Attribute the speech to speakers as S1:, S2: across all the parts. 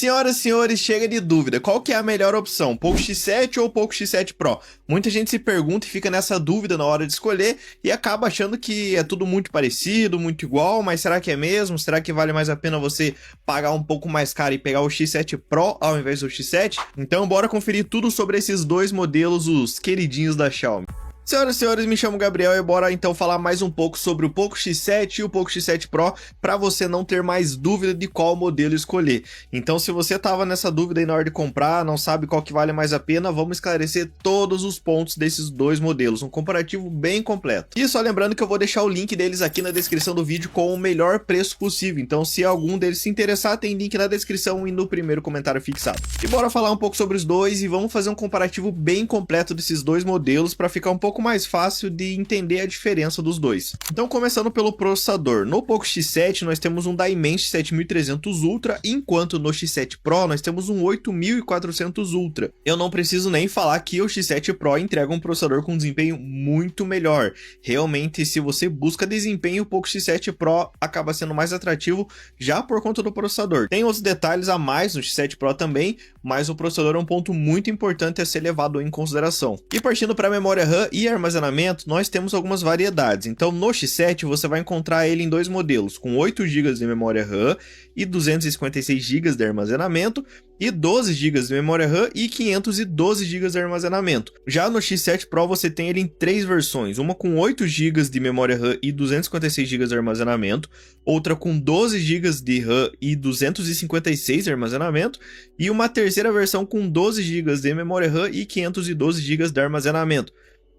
S1: Senhoras e senhores, chega de dúvida, qual que é a melhor opção, Poco X7 ou Poco X7 Pro? Muita gente se pergunta e fica nessa dúvida na hora de escolher e acaba achando que é tudo muito parecido, muito igual, mas será que é mesmo? Será que vale mais a pena você pagar um pouco mais caro e pegar o X7 Pro ao invés do X7? Então bora conferir tudo sobre esses dois modelos, os queridinhos da Xiaomi. Senhoras e senhores, me chamo Gabriel e bora então falar mais um pouco sobre o Poco X7 e o Poco X7 Pro para você não ter mais dúvida de qual modelo escolher. Então se você tava nessa dúvida aí na hora de comprar, não sabe qual que vale mais a pena, vamos esclarecer todos os pontos desses dois modelos, um comparativo bem completo. E só lembrando que eu vou deixar o link deles aqui na descrição do vídeo com o melhor preço possível, então se algum deles se interessar, tem link na descrição e no primeiro comentário fixado. E bora falar um pouco sobre os dois e vamos fazer um comparativo bem completo desses dois modelos para ficar um pouco mais fácil de entender a diferença dos dois. Então começando pelo processador, no Poco X7 nós temos um Dimensity 7300 Ultra, enquanto no X7 Pro nós temos um 8400 Ultra. Eu não preciso nem falar que o X7 Pro entrega um processador com desempenho muito melhor. Realmente, se você busca desempenho, o Poco X7 Pro acaba sendo mais atrativo já por conta do processador. Tem outros detalhes a mais no X7 Pro também, mas o processador é um ponto muito importante a ser levado em consideração. E partindo para a memória RAM e armazenamento, nós temos algumas variedades. Então no X7 você vai encontrar ele em dois modelos, com 8 GB de memória RAM e 256 GB de armazenamento, e 12 GB de memória RAM e 512 GB de armazenamento. Já no X7 Pro você tem ele em três versões, uma com 8 GB de memória RAM e 256 GB de armazenamento, outra com 12 GB de RAM e 256 de armazenamento, e uma terceira versão com 12 GB de memória RAM e 512 GB de armazenamento.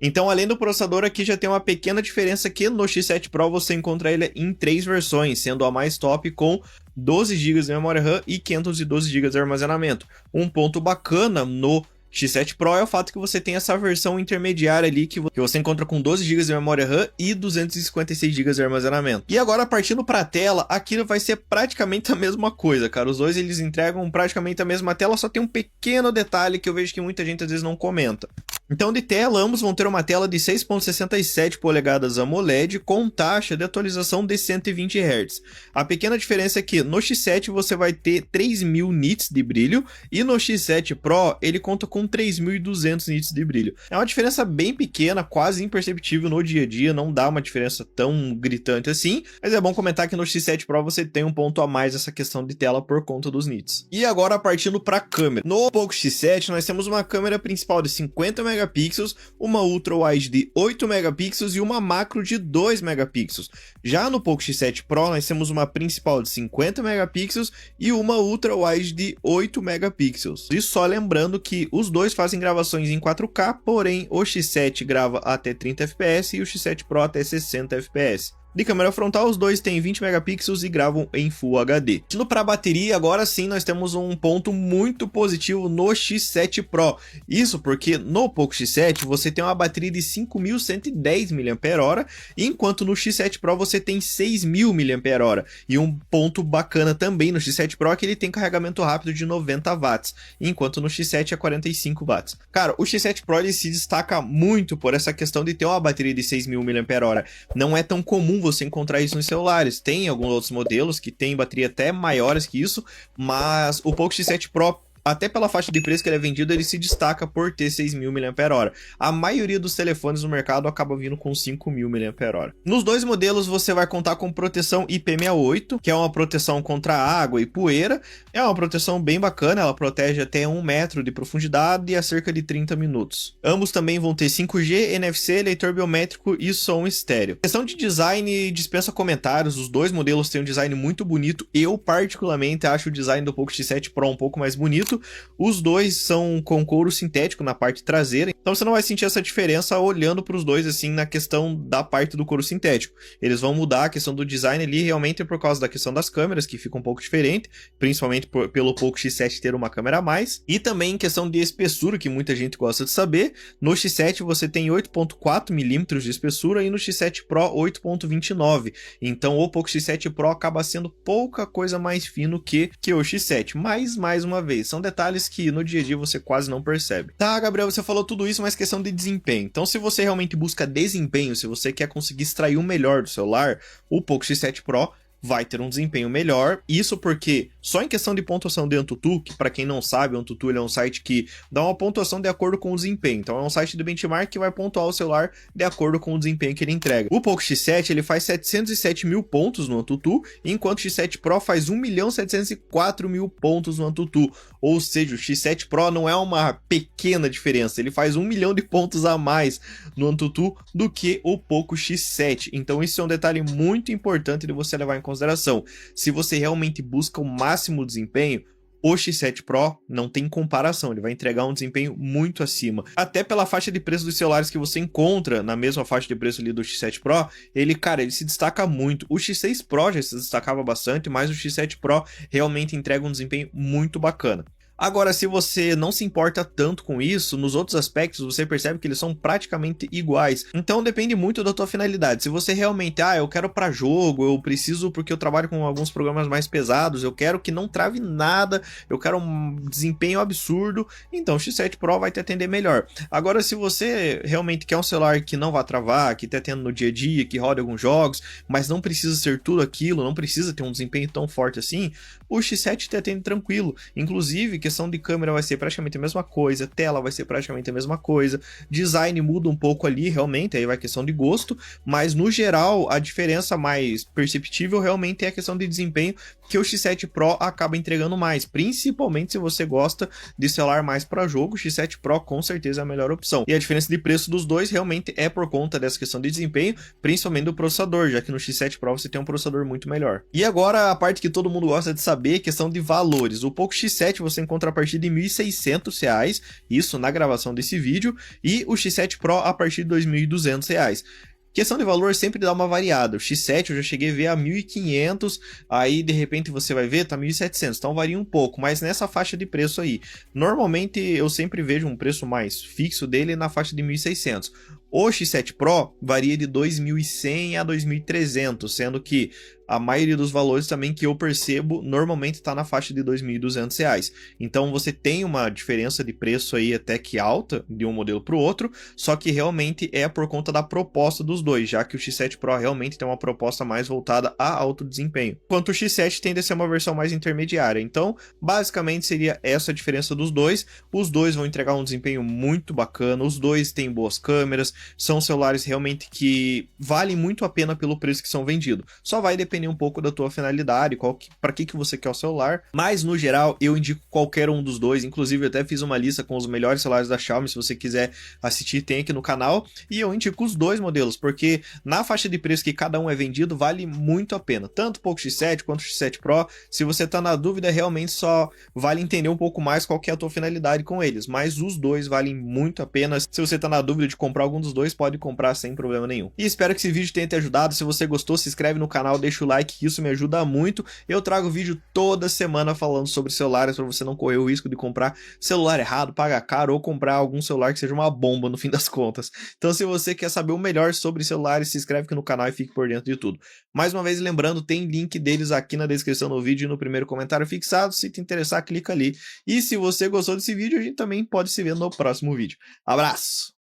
S1: Então, além do processador, aqui já tem uma pequena diferença que no X7 Pro você encontra ele em três versões, sendo a mais top com 12 GB de memória RAM e 512 GB de armazenamento. Um ponto bacana no X7 Pro é o fato que você tem essa versão intermediária ali que você encontra com 12 GB de memória RAM e 256 GB de armazenamento. E agora partindo para a tela, aquilo vai ser praticamente a mesma coisa, cara. Os dois eles entregam praticamente a mesma tela, só tem um pequeno detalhe que eu vejo que muita gente às vezes não comenta. Então de tela, ambos vão ter uma tela de 6.67 polegadas AMOLED com taxa de atualização de 120 Hz. A pequena diferença é que no X7 você vai ter 3000 nits de brilho e no X7 Pro ele conta com 3200 nits de brilho. É uma diferença bem pequena, quase imperceptível no dia a dia, não dá uma diferença tão gritante assim, mas é bom comentar que no X7 Pro você tem um ponto a mais essa questão de tela por conta dos nits. E agora partindo para a câmera. No Poco X7 nós temos uma câmera principal de 50 megapixels, uma ultra wide de 8 megapixels e uma macro de 2 megapixels. Já no Poco X7 Pro nós temos uma principal de 50 megapixels e uma ultra wide de 8 megapixels. E só lembrando que os dois fazem gravações em 4K, porém o X7 grava até 30 fps e o X7 Pro até 60 fps. De câmera frontal, os dois têm 20 megapixels e gravam em Full HD. Indo para a bateria, agora sim nós temos um ponto muito positivo no X7 Pro. Isso porque no Poco X7 você tem uma bateria de 5.110 mAh, enquanto no X7 Pro você tem 6.000 mAh. E um ponto bacana também no X7 Pro é que ele tem carregamento rápido de 90 watts, enquanto no X7 é 45 watts. Cara, o X7 Pro ele se destaca muito por essa questão de ter uma bateria de 6.000 mAh. Não é tão comum você encontrar isso nos celulares. Tem alguns outros modelos que tem bateria até maiores que isso, mas o Poco X7 Pro, até pela faixa de preço que ele é vendido, ele se destaca por ter 6.000 mAh. A maioria dos telefones no mercado acaba vindo com 5.000 mAh. Nos dois modelos você vai contar com proteção IP68, que é uma proteção contra água e poeira. É uma proteção bem bacana, ela protege até 1 metro de profundidade e a cerca de 30 minutos. Ambos também vão ter 5G, NFC, leitor biométrico e som estéreo. Questão de design dispensa comentários, os dois modelos têm um design muito bonito. Eu particularmente acho o design do Poco X7 Pro um pouco mais bonito. Os dois são com couro sintético na parte traseira, então você não vai sentir essa diferença olhando para os dois assim na questão da parte do couro sintético. Eles vão mudar a questão do design ali realmente por causa da questão das câmeras, que fica um pouco diferente, principalmente pelo Poco X7 ter uma câmera a mais, e também em questão de espessura, que muita gente gosta de saber. No X7 você tem 8.4 mm de espessura e no X7 Pro 8.29, então o Poco X7 Pro acaba sendo pouca coisa mais fino que o X7, mas mais uma vez, são detalhes que no dia a dia você quase não percebe. Tá, Gabriel, você falou tudo isso, mas questão de desempenho. Então, se você realmente busca desempenho, se você quer conseguir extrair o melhor do celular, o Poco X7 Pro vai ter um desempenho melhor. Isso porque Só em questão de pontuação de AnTuTu, que para quem não sabe, o AnTuTu ele é um site que dá uma pontuação de acordo com o desempenho. Então é um site de benchmark que vai pontuar o celular de acordo com o desempenho que ele entrega. O Poco X7 ele faz 707 mil pontos no AnTuTu, enquanto o X7 Pro faz 1.704.000 pontos no AnTuTu. Ou seja, o X7 Pro não é uma pequena diferença, ele faz 1 milhão de pontos a mais no AnTuTu do que o Poco X7. Então isso é um detalhe muito importante de você levar em consideração. Se você realmente busca o máximo desempenho, o X7 Pro não tem comparação, ele vai entregar um desempenho muito acima. Até pela faixa de preço dos celulares que você encontra na mesma faixa de preço ali do X7 Pro, ele se destaca muito. O X6 Pro já se destacava bastante, mas o X7 Pro realmente entrega um desempenho muito bacana. Agora, se você não se importa tanto com isso, nos outros aspectos você percebe que eles são praticamente iguais. Então depende muito da tua finalidade. Se você realmente, eu quero para jogo, eu preciso porque eu trabalho com alguns programas mais pesados, eu quero que não trave nada, eu quero um desempenho absurdo, então o X7 Pro vai te atender melhor. Agora, se você realmente quer um celular que não vai travar, que tá tendo no dia a dia, que roda alguns jogos, mas não precisa ser tudo aquilo, não precisa ter um desempenho tão forte assim, o X7 te atende tranquilo. Inclusive, questão de câmera vai ser praticamente a mesma coisa, tela vai ser praticamente a mesma coisa, design muda um pouco ali, realmente, aí vai questão de gosto, mas no geral, a diferença mais perceptível realmente é a questão de desempenho, que o X7 Pro acaba entregando mais, principalmente se você gosta de celular mais para jogo, o X7 Pro com certeza é a melhor opção. E a diferença de preço dos dois realmente é por conta dessa questão de desempenho, principalmente do processador, já que no X7 Pro você tem um processador muito melhor. E agora a parte que todo mundo gosta de saber, questão de valores. O Poco X7 você encontra a partir de R$ 1.600, isso na gravação desse vídeo, e o X7 Pro a partir de R$ 2.200. Questão de valor sempre dá uma variada. O X7 eu já cheguei a ver a 1.500, aí de repente você vai ver, tá 1.700, então varia um pouco, mas nessa faixa de preço aí. Normalmente eu sempre vejo um preço mais fixo dele na faixa de 1.600. O X7 Pro varia de 2.100 a 2.300, sendo que a maioria dos valores também que eu percebo normalmente está na faixa de R$ 2.200. Então você tem uma diferença de preço aí até que alta de um modelo para o outro, só que realmente é por conta da proposta dos dois, já que o X7 Pro realmente tem uma proposta mais voltada a alto desempenho, enquanto o X7 tende a ser uma versão mais intermediária. Então basicamente seria essa a diferença dos dois. Os dois vão entregar um desempenho muito bacana, os dois têm boas câmeras, são celulares realmente que valem muito a pena pelo preço que são vendidos. Só vai depender um pouco da tua finalidade, para que você quer o celular, mas no geral eu indico qualquer um dos dois. Inclusive eu até fiz uma lista com os melhores celulares da Xiaomi, se você quiser assistir tem aqui no canal, e eu indico os dois modelos, porque na faixa de preço que cada um é vendido vale muito a pena, tanto o Poco X7 quanto o X7 Pro. Se você tá na dúvida, realmente só vale entender um pouco mais qual que é a tua finalidade com eles, mas os dois valem muito a pena. Se você tá na dúvida de comprar algum dos dois, pode comprar sem problema nenhum. E espero que esse vídeo tenha te ajudado. Se você gostou, se inscreve no canal, deixa o like, que isso me ajuda muito. Eu trago vídeo toda semana falando sobre celulares para você não correr o risco de comprar celular errado, pagar caro ou comprar algum celular que seja uma bomba no fim das contas. Então se você quer saber o melhor sobre celulares, se inscreve aqui no canal e fique por dentro de tudo. Mais uma vez lembrando, tem link deles aqui na descrição do vídeo e no primeiro comentário fixado. Se te interessar, clica ali. E se você gostou desse vídeo, a gente também pode se ver no próximo vídeo. Abraço!